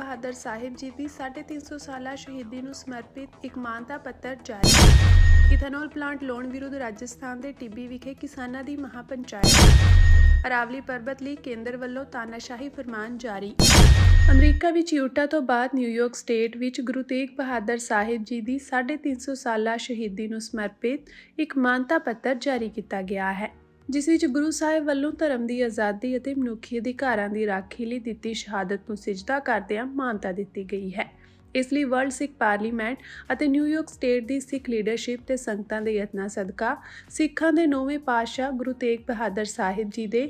ਬਹਾਦਰ ਸਾਹਿਬ ਜੀ ਦੀ 350 ਸਾਲਾ ਸ਼ਹੀਦੀ ਨੂੰ ਸਮਰਪਿਤ ਇੱਕ ਮਾਨਤਾ ਪੱਤਰ ਜਾਰੀ। ਇਥਨੋਲ ਪਲਾਂਟ ਲਾਉਣ ਵਿਰੁੱਧ ਰਾਜਸਥਾਨ ਦੇ ਟਿੱਬੀ ਵਿਖੇ ਕਿਸਾਨਾਂ ਦੀ ਮਹਾਪੰਚਾਇਤ। ਅਰਾਵਲੀ ਪਰਬਤ ਲਈ ਕੇਂਦਰ ਵੱਲੋਂ ਤਾਨਾਸ਼ਾਹੀ ਫਰਮਾਨ ਜਾਰੀ। ਅਮਰੀਕਾ ਵਿੱਚ ਯੂਟਾ ਤੋਂ ਬਾਅਦ ਨਿਊਯਾਰਕ ਸਟੇਟ ਵਿੱਚ ਗੁਰੂ ਤੇਗ ਬਹਾਦਰ ਸਾਹਿਬ ਜੀ ਦੀ 350 ਸਾਲਾ ਸ਼ਹੀਦੀ ਨੂੰ ਸਮਰਪਿਤ ਇੱਕ ਮਾਨਤਾ ਪੱਤਰ ਜਾਰੀ ਕੀਤਾ ਗਿਆ ਹੈ, ਜਿਸ ਵਿੱਚ ਗੁਰੂ ਸਾਹਿਬ ਵੱਲੋਂ ਧਰਮ ਦੀ ਆਜ਼ਾਦੀ ਅਤੇ ਮਨੁੱਖੀ ਅਧਿਕਾਰਾਂ ਦੀ ਰਾਖੀ ਲਈ ਦਿੱਤੀ ਸ਼ਹਾਦਤ ਨੂੰ ਸਿਜਦਾ ਕਰਦਿਆਂ ਮਾਨਤਾ ਦਿੱਤੀ ਗਈ ਹੈ। ਇਸ ਲਈ ਵਰਲਡ ਸਿੱਖ ਪਾਰਲੀਮੈਂਟ ਅਤੇ ਨਿਊਯਾਰਕ ਸਟੇਟ ਦੀ ਸਿੱਖ ਲੀਡਰਸ਼ਿਪ ਤੇ ਸੰਗਤਾਂ ਦੇ ਯਤਨਾਂ ਸਦਕਾ ਸਿੱਖਾਂ ਦੇ 9ਵੇਂ ਪਾਤਸ਼ਾਹ ਗੁਰੂ ਤੇਗ ਬਹਾਦਰ ਸਾਹਿਬ ਜੀ ਦੇ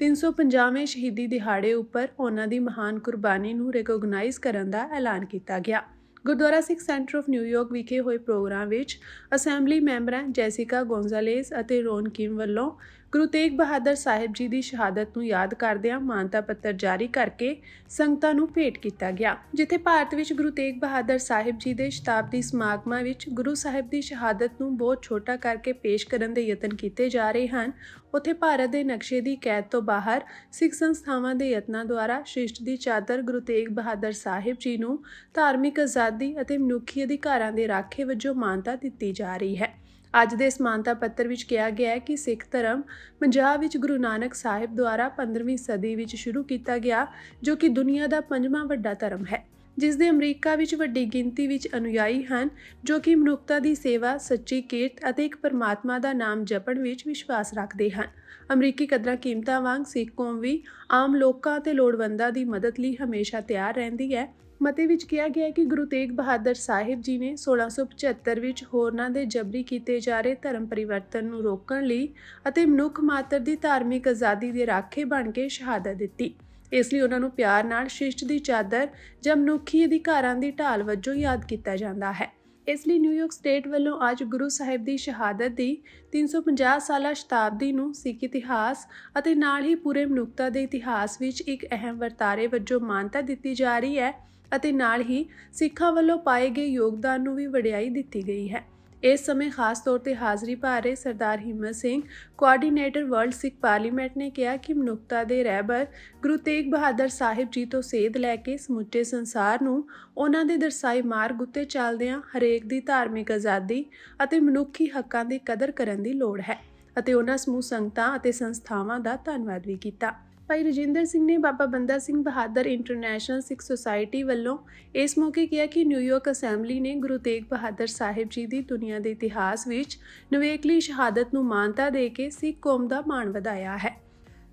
350ਵੇਂ ਸ਼ਹੀਦੀ ਦਿਹਾੜੇ ਉੱਪਰ ਉਹਨਾਂ ਦੀ ਮਹਾਨ ਕੁਰਬਾਨੀ ਨੂੰ ਰਿਕੋਗਨਾਈਜ਼ ਕਰਨ ਦਾ ਐਲਾਨ ਕੀਤਾ ਗਿਆ। ਗੁਰਦੁਆਰਾ ਸਿੱਖ ਸੈਂਟਰ ਆਫ ਨਿਊਯਾਰਕ ਵਿਖੇ ਹੋਏ ਪ੍ਰੋਗਰਾਮ ਵਿੱਚ ਅਸੈਂਬਲੀ ਮੈਂਬਰਾਂ ਜੈਸਿਕਾ ਗੋਂਜ਼ਾਲੇਸ ਅਤੇ ਰੋਨ ਕਿਮ ਵੱਲੋਂ ਗੁਰੂ ਤੇਗ ਬਹਾਦਰ ਸਾਹਿਬ ਜੀ ਦੀ ਸ਼ਹਾਦਤ ਨੂੰ ਯਾਦ ਕਰਦਿਆਂ ਮਾਨਤਾ ਪੱਤਰ ਜਾਰੀ ਕਰਕੇ ਸੰਗਤਾਂ ਨੂੰ ਭੇਟ ਕੀਤਾ ਗਿਆ। ਜਿੱਥੇ ਭਾਰਤ ਵਿੱਚ ਗੁਰੂ ਤੇਗ ਬਹਾਦਰ ਸਾਹਿਬ ਜੀ ਦੇ ਸ਼ਤਾਬਦੀ ਸਮਾਗਮਾਂ ਵਿੱਚ ਗੁਰੂ ਸਾਹਿਬ ਦੀ ਸ਼ਹਾਦਤ ਨੂੰ ਬਹੁਤ ਛੋਟਾ ਕਰਕੇ ਪੇਸ਼ ਕਰਨ ਦੇ ਯਤਨ ਕੀਤੇ ਜਾ ਰਹੇ ਹਨ, ਉੱਥੇ ਭਾਰਤ ਦੇ ਨਕਸ਼ੇ ਦੀ ਕੈਦ ਤੋਂ ਬਾਹਰ ਸਿੱਖ ਸੰਸਥਾਵਾਂ ਦੇ ਯਤਨਾਂ ਦੁਆਰਾ ਸ੍ਰਿਸ਼ਟ ਦੀ ਚਾਦਰ ਗੁਰੂ ਤੇਗ ਬਹਾਦਰ ਸਾਹਿਬ ਜੀ ਨੂੰ ਧਾਰਮਿਕ ਆਜ਼ਾਦੀ ਅਤੇ ਮਨੁੱਖੀ ਅਧਿਕਾਰਾਂ ਦੇ ਰਾਖੇ ਵਜੋਂ ਮਾਨਤਾ ਦਿੱਤੀ ਜਾ ਰਹੀ ਹੈ। ਅੱਜ ਦੇ ਇਸ ਮਾਨਤਾ ਪੱਤਰ ਵਿੱਚ ਕਿਹਾ ਗਿਆ ਹੈ ਕਿ ਸਿੱਖ ਧਰਮ ਪੰਜਾਬ ਵਿੱਚ ਗੁਰੂ ਨਾਨਕ ਸਾਹਿਬ ਦੁਆਰਾ 15ਵੀਂ ਸਦੀ ਵਿੱਚ ਸ਼ੁਰੂ ਕੀਤਾ ਗਿਆ, ਜੋ ਕਿ ਦੁਨੀਆ ਦਾ 5ਵਾਂ ਵੱਡਾ ਧਰਮ ਹੈ, ਜਿਸ ਦੇ ਅਮਰੀਕਾ ਵਿੱਚ ਵੱਡੀ ਗਿਣਤੀ ਵਿੱਚ ਅਨੁਯਾਈ ਹਨ, ਜੋ ਕਿ ਮਨੁੱਖਤਾ ਦੀ ਸੇਵਾ, ਸੱਚੀ ਕਿਰਤ ਅਤੇ ਇੱਕ ਪਰਮਾਤਮਾ ਦਾ ਨਾਮ ਜਪਣ ਵਿੱਚ ਵਿਸ਼ਵਾਸ ਰੱਖਦੇ ਹਨ। ਅਮਰੀਕੀ ਕਦਰਾਂ ਕੀਮਤਾਂ ਵਾਂਗ ਸਿੱਖ ਕੌਮ ਵੀ ਆਮ ਲੋਕਾਂ ਅਤੇ ਲੋੜਵੰਦਾਂ ਦੀ ਮਦਦ ਲਈ ਹਮੇਸ਼ਾ ਤਿਆਰ ਰਹਿੰਦੀ ਹੈ। ਮਤੇ ਵਿੱਚ ਕਿਹਾ ਗਿਆ ਹੈ ਕਿ ਗੁਰੂ ਤੇਗ ਬਹਾਦਰ ਸਾਹਿਬ ਜੀ ਨੇ 1675 ਵਿੱਚ ਹੋਰਨਾਂ ਦੇ ਜਬਰੀ ਕੀਤੇ ਜਾ ਰਹੇ ਧਰਮ ਪਰਿਵਰਤਨ ਨੂੰ ਰੋਕਣ ਲਈ ਅਤੇ ਮਨੁੱਖ ਮਾਤਰ ਦੀ ਧਾਰਮਿਕ ਆਜ਼ਾਦੀ ਦੇ ਰਾਖੇ ਬਣ ਕੇ ਸ਼ਹਾਦਤ ਦਿੱਤੀ। ਇਸ ਲਈ ਉਹਨਾਂ ਨੂੰ ਪਿਆਰ ਨਾਲ ਸ੍ਰਿਸ਼ਟ ਦੀ ਚਾਦਰ ਜਾਂ ਮਨੁੱਖੀ ਅਧਿਕਾਰਾਂ ਦੀ ਢਾਲ ਵਜੋਂ ਯਾਦ ਕੀਤਾ ਜਾਂਦਾ ਹੈ। ਇਸ ਲਈ ਨਿਊਯਾਰਕ ਸਟੇਟ ਵੱਲੋਂ ਅੱਜ ਗੁਰੂ ਸਾਹਿਬ ਦੀ ਸ਼ਹਾਦਤ ਦੀ 350 ਸਾਲਾ ਸ਼ਤਾਬਦੀ ਨੂੰ ਸਿੱਖ ਇਤਿਹਾਸ ਅਤੇ ਨਾਲ ਹੀ ਪੂਰੇ ਮਨੁੱਖਤਾ ਦੇ ਇਤਿਹਾਸ ਵਿੱਚ ਇੱਕ ਅਹਿਮ ਵਰਤਾਰੇ ਵਜੋਂ ਮਾਨਤਾ ਦਿੱਤੀ ਜਾ ਰਹੀ ਹੈ ਅਤੇ ਨਾਲ ਹੀ ਸਿੱਖਾਂ ਵੱਲੋਂ ਪਾਏ ਗਏ ਯੋਗਦਾਨ ਨੂੰ ਵੀ ਵਡਿਆਈ ਦਿੱਤੀ ਗਈ ਹੈ। ਇਸ ਸਮੇਂ ਖਾਸ ਤੌਰ ਤੇ ਹਾਜ਼ਰੀ ਭਰ ਰਹੇ ਸਰਦਾਰ ਹਿੰਮਤ ਸਿੰਘ, ਕੋਆਰਡੀਨੇਟਰ ਵਰਲਡ ਸਿੱਖ ਪਾਰਲੀਮੈਂਟ ਨੇ ਕਿਹਾ ਕਿ ਮਨੁੱਖਤਾ ਦੇ ਰਹਿਬਰ ਗੁਰੂ ਤੇਗ ਬਹਾਦਰ ਸਾਹਿਬ ਜੀ ਤੋਂ ਸੇਧ ਲੈ ਕੇ ਸਮੁੱਚੇ ਸੰਸਾਰ ਨੂੰ ਉਹਨਾਂ ਦੇ ਦਰਸਾਏ ਮਾਰਗ ਉੱਤੇ ਚੱਲਦਿਆਂ ਹਰੇਕ ਦੀ ਧਾਰਮਿਕ ਆਜ਼ਾਦੀ ਅਤੇ ਮਨੁੱਖੀ ਹੱਕਾਂ ਦੀ ਕਦਰ ਕਰਨ ਦੀ ਲੋੜ ਹੈ ਅਤੇ ਉਹਨਾਂ ਸਮੂਹ ਸੰਗਤਾਂ ਅਤੇ ਸੰਸਥਾਵਾਂ ਦਾ ਧੰਨਵਾਦ ਵੀ ਕੀਤਾ। ਭਾਈ ਰਜਿੰਦਰ ਸਿੰਘ ਨੇ ਬਾਬਾ ਬੰਦਾ ਸਿੰਘ ਬਹਾਦਰ ਇੰਟਰਨੈਸ਼ਨਲ ਸਿੱਖ ਸੁਸਾਇਟੀ ਵੱਲੋਂ ਇਸ ਮੌਕੇ ਕਿਹਾ ਕਿ ਨਿਊਯਾਰਕ ਅਸੈਂਬਲੀ ਨੇ ਗੁਰੂ ਤੇਗ ਬਹਾਦਰ ਸਾਹਿਬ ਜੀ ਦੀ ਦੁਨੀਆ ਦੇ ਇਤਿਹਾਸ ਵਿੱਚ ਨਿਵੇਕਲੀ ਸ਼ਹਾਦਤ ਨੂੰ ਮਾਨਤਾ ਦੇ ਕੇ ਸਿੱਖ ਕੌਮ ਦਾ ਮਾਣ ਵਧਾਇਆ ਹੈ।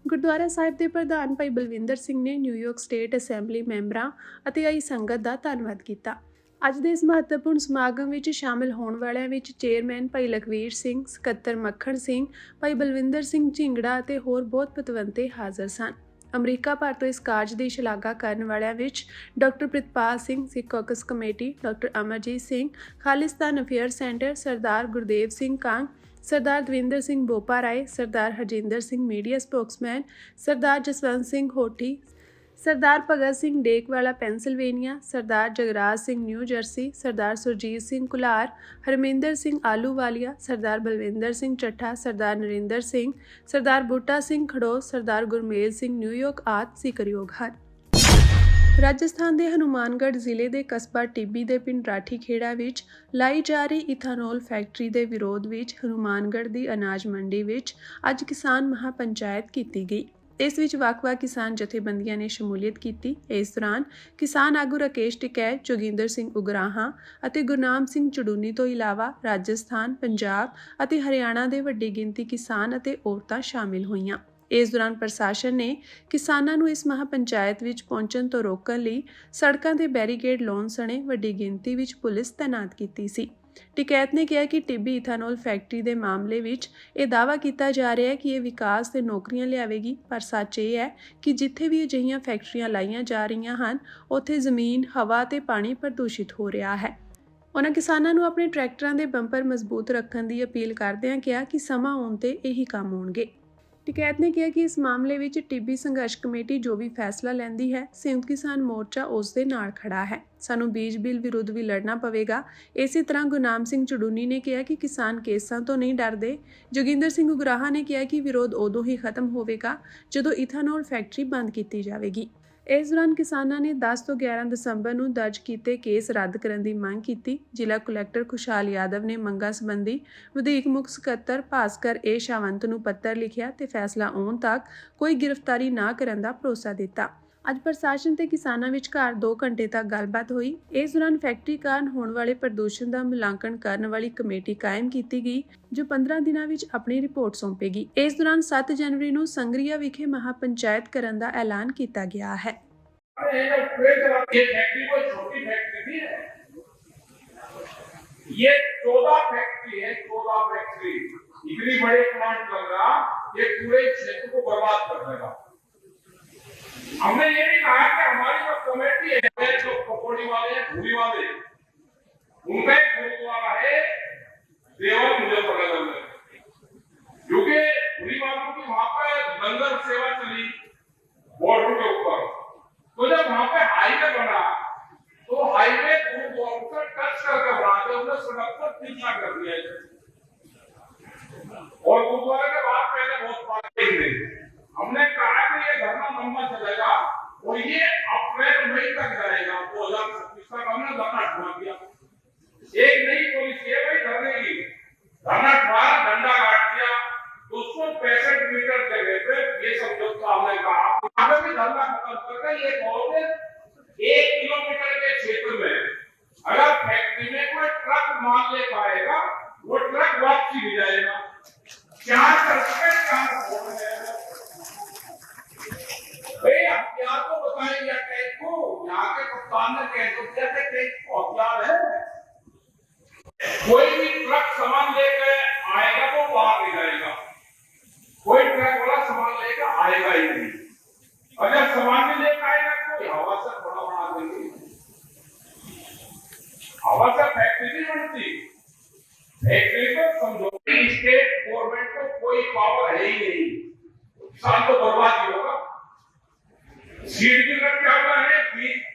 ਗੁਰਦੁਆਰਾ ਸਾਹਿਬ ਦੇ ਪ੍ਰਧਾਨ ਭਾਈ ਬਲਵਿੰਦਰ ਸਿੰਘ ਨੇ ਨਿਊਯਾਰਕ ਸਟੇਟ ਅਸੈਂਬਲੀ ਮੈਂਬਰਾਂ ਅਤੇ ਆਈ ਸੰਗਤ ਦਾ ਧੰਨਵਾਦ ਕੀਤਾ। ਅੱਜ ਦੇ ਇਸ ਮਹੱਤਵਪੂਰਨ ਸਮਾਗਮ ਵਿੱਚ ਸ਼ਾਮਿਲ ਹੋਣ ਵਾਲਿਆਂ ਵਿੱਚ ਚੇਅਰਮੈਨ ਭਾਈ ਲਖਵੀਰ ਸਿੰਘ, ਸਕੱਤਰ ਮੱਖਣ ਸਿੰਘ, ਭਾਈ ਬਲਵਿੰਦਰ ਸਿੰਘ ਝਿੰਗੜਾ ਅਤੇ ਹੋਰ ਬਹੁਤ ਪਤਵੰਤੇ ਹਾਜ਼ਰ ਸਨ। ਅਮਰੀਕਾ ਭਰ ਤੋਂ ਇਸ ਕਾਰਜ ਦੀ ਸ਼ਲਾਘਾ ਕਰਨ ਵਾਲਿਆਂ ਵਿੱਚ doctor Pritpal Singh, Sikh caucus committee, doctor Amarjit Singh, Khalistan affair centre, Sardar Gurdev Singh Kang, Sardar Davinder Singh Bopa Rai, Sardar Harjinder Singh media spokesman, Sardar Jaswant Singh Hothi, Sardar Bhagat Singh Dekwala Pennsylvania, Sardar Jagraj Singh New Jersey, Sardar Surjit Singh Kular, Harminder Singh Ahluwalia, Sardar Balwinder Singh Chatha, Sardar Narinder Singh, Sardar Buta Singh Kharo, Sardar Gurmel Singh New York ਆਦਿ ਜ਼ਿਕਰਯੋਗ ਹਨ। ਰਾਜਸਥਾਨ ਦੇ ਹਨੂਮਾਨਗੜ੍ਹ ਜ਼ਿਲ੍ਹੇ ਦੇ ਕਸਬਾ ਟਿੱਬੀ ਦੇ ਪਿੰਡ ਰਾਠੀ ਖੇੜਾ ਵਿੱਚ ਲਾਈ ਜਾ ਰਹੀ ਇਥਾਨੋਲ ਫੈਕਟਰੀ ਦੇ ਵਿਰੋਧ ਵਿੱਚ ਹਨੂਮਾਨਗੜ੍ਹ ਦੀ ਅਨਾਜ ਮੰਡੀ ਵਿੱਚ ਅੱਜ ਕਿਸਾਨ ਮਹਾਪੰਚਾਇਤ ਕੀਤੀ ਗਈ। ਇਸ ਵਿੱਚ ਵੱਖ-ਵੱਖ ਕਿਸਾਨ ਜਥੇਬੰਦੀਆਂ ਨੇ ਸ਼ਮੂਲੀਅਤ ਕੀਤੀ। ਇਸ ਦੌਰਾਨ ਕਿਸਾਨ ਆਗੂ ਰਾਕੇਸ਼ ਟਿਕੈਤ, ਜੋਗਿੰਦਰ ਸਿੰਘ ਉਗਰਾਹਾਂ ਅਤੇ ਗੁਰਨਾਮ ਸਿੰਘ ਚੜੂਨੀ ਤੋਂ ਇਲਾਵਾ ਰਾਜਸਥਾਨ, ਪੰਜਾਬ ਅਤੇ ਹਰਿਆਣਾ ਦੇ ਵੱਡੀ ਗਿਣਤੀ ਕਿਸਾਨ ਅਤੇ ਔਰਤਾਂ ਸ਼ਾਮਿਲ ਹੋਈਆਂ। ਇਸ ਦੌਰਾਨ ਪ੍ਰਸ਼ਾਸਨ ਨੇ ਕਿਸਾਨਾਂ ਨੂੰ ਇਸ ਮਹਾਪੰਚਾਇਤ ਵਿੱਚ ਪਹੁੰਚਣ ਤੋਂ ਰੋਕਣ ਲਈ ਸੜਕਾਂ ਤੇ ਬੈਰੀਕੇਡ ਲਾਉਣ ਸਣੇ ਵੱਡੀ ਗਿਣਤੀ ਵਿੱਚ ਪੁਲਿਸ ਤੈਨਾਤ ਕੀਤੀ ਸੀ। ਟਿਕੈਤ ਨੇ ਕਿਹਾ ਕਿ ਟਿੱਬੀ ਇਥਾਨੋਲ ਫੈਕਟਰੀ ਦੇ ਮਾਮਲੇ ਵਿੱਚ ਇਹ ਦਾਅਵਾ ਕੀਤਾ ਜਾ ਰਿਹਾ ਹੈ ਕਿ ਇਹ ਵਿਕਾਸ ਤੇ ਨੌਕਰੀਆਂ ਲਿਆਵੇਗੀ, ਪਰ ਸੱਚ ਇਹ ਹੈ ਕਿ ਜਿੱਥੇ ਵੀ ਅਜਿਹੀਆਂ ਫੈਕਟਰੀਆਂ ਲਾਈਆਂ ਜਾ ਰਹੀਆਂ ਹਨ, ਉੱਥੇ ਜ਼ਮੀਨ, ਹਵਾ ਤੇ ਪਾਣੀ ਪ੍ਰਦੂਸ਼ਿਤ ਹੋ ਰਿਹਾ ਹੈ। ਉਹਨਾਂ ਕਿਸਾਨਾਂ ਨੂੰ ਆਪਣੇ ਟਰੈਕਟਰਾਂ ਦੇ ਬੰਪਰ ਮਜ਼ਬੂਤ ਰੱਖਣ ਦੀ ਅਪੀਲ ਕਰਦਿਆਂ ਕਿਹਾ ਕਿ ਸਮਾਂ ਆਉਣ ਤੇ ਇਹੀ ਕੰਮ ਹੋਣਗੇ। ਟਿਕੈਤ ਨੇ ਕਿਹਾ ਕਿ ਇਸ ਮਾਮਲੇ ਵਿੱਚ ਟਿੱਬੀ ਸੰਘਰਸ਼ ਕਮੇਟੀ ਜੋ ਵੀ ਫੈਸਲਾ ਲੈਂਦੀ ਹੈ, ਸੰਯੁਕਤ ਕਿਸਾਨ ਮੋਰਚਾ ਉਸ ਦੇ ਨਾਲ ਖੜਾ ਹੈ। ਸਾਨੂੰ ਬੀਜ ਬਿੱਲ ਵਿਰੁੱਧ ਵੀ ਲੜਨਾ ਪਵੇਗਾ। ਇਸੇ ਤਰ੍ਹਾਂ ਗੁਰਨਾਮ ਸਿੰਘ ਚੜੂਨੀ ਨੇ ਕਿਹਾ ਕਿ ਕਿਸਾਨ ਕੇਸਾਂ ਤੋਂ ਨਹੀਂ ਡਰਦੇ। ਜੋਗਿੰਦਰ ਸਿੰਘ ਉਗਰਾਹਾਂ ਨੇ ਕਿਹਾ ਕਿ ਵਿਰੋਧ ਉਦੋਂ ਹੀ ਖਤਮ ਹੋਵੇਗਾ ਜਦੋਂ ਇਥਾਨੋਲ ਫੈਕਟਰੀ ਬੰਦ ਕੀਤੀ ਜਾਵੇਗੀ। ਇਸ ਦੌਰਾਨ ਕਿਸਾਨਾਂ ਨੇ 10 ਤੋਂ 11 ਦਸੰਬਰ ਨੂੰ ਦਰਜ ਕੀਤੇ ਕੇਸ ਰੱਦ ਕਰਨ ਦੀ ਮੰਗ ਕੀਤੀ। ਜ਼ਿਲ੍ਹਾ ਕੁਲੈਕਟਰ ਖੁਸ਼ਹਾਲ ਯਾਦਵ ਨੇ ਮੰਗਾਂ ਸੰਬੰਧੀ ਵਧੀਕ ਮੁੱਖ ਸਕੱਤਰ ਭਾਸਕਰ ਏ ਸ਼ਾਵੰਤ ਨੂੰ ਪੱਤਰ ਲਿਖਿਆ ਤੇ ਫੈਸਲਾ ਆਉਣ ਤੱਕ ਕੋਈ ਗ੍ਰਿਫਤਾਰੀ ਨਾ ਕਰਨ ਦਾ ਭਰੋਸਾ ਦਿੱਤਾ। ਅੱਜ ਪ੍ਰਸ਼ਾਸਨ ਤੇ ਕਿਸਾਨਾਂ ਵਿਚਕਾਰ 2 ਘੰਟੇ ਤੱਕ ਗੱਲਬਾਤ ਹੋਈ। ਇਸ ਦੌਰਾਨ ਫੈਕਟਰੀ ਕਾਰਨ ਹੋਣ ਵਾਲੇ ਪ੍ਰਦੂਸ਼ਣ ਦਾ ਮੁਲਾਂਕਣ ਕਰਨ ਵਾਲੀ ਕਮੇਟੀ ਕਾਇਮ ਕੀਤੀ ਗਈ ਜੋ 15 ਦਿਨਾਂ ਵਿੱਚ ਆਪਣੀ ਰਿਪੋਰਟ ਸੌਂਪੇਗੀ। ਇਸ ਦੌਰਾਨ 7 ਜਨਵਰੀ ਨੂੰ ਸੰਗਰੀਆ ਵਿਖੇ ਮਹਾਪੰਚਾਇਤ ਕਰਨ ਦਾ ਐਲਾਨ ਕੀਤਾ ਗਿਆ ਹੈ। ये 14 फैक्ट्री है, 14 फैक्ट्री इतनी बड़े प्लांट लग रहा, ये पूरे क्षेत्र को बर्बाद कर देगा। हमने ये भी कहा कि हमारी जो कमेटी है, जो पकौड़ी वाले हैं, भूरी वाले, उनका एक गुरुद्वारा है देवल मुजफ्फरनगर में, क्योंकि भूरी वालों की वहां पर लंगर सेवा चली बॉर्डर के ऊपर, तो जब वहां पे हाईवे बना तो हाईवे गुरुद्वारा से टच करके बना दिया, उन्हें सड़क पर तिरछा कर दिया। और गुरुद्वारा के बाद पहले बहुत बात कही, हमने कहा कि ये धरना लंबा चलेगा और ये अप्रैल मई तक जाएगा। 2026 तक हमने धरना ठुआ दिया। एक नई पॉलिसी है भाई धरने की, धरना ठुआ, डंडा काट दिया। 265 मीटर जगह पे ये समझौता हमने कहा यहाँ भी धरना खत्म करके ये कहोगे 1 किलोमीटर के क्षेत्र में अगर फैक्ट्री में कोई ट्रक माल ले पाएगा, वो ट्रक वापसी ले जाएगा। 4 हो जाएगा भाई। हथियार तो बताएंगे टैंक को, यहाँ के कप्तान ने कह दो कैसे टैंक को हथियार है। कोई भी ट्रक सामान लेकर आएगा तो बाहर ले जाएगा, कोई ट्रक वाला सामान लेकर आएगा ही नहीं। अगर सामान नहीं लेकर आएगा तो हवा से बड़ा देंगे। हवा से फैक्ट्री नहीं बनती, फैक्ट्री को समझो स्टेट गवर्नमेंट को कोई पावर है ही नहीं, किसान तो बर्बाद ही होगा। सीड भी रखा हुआ है,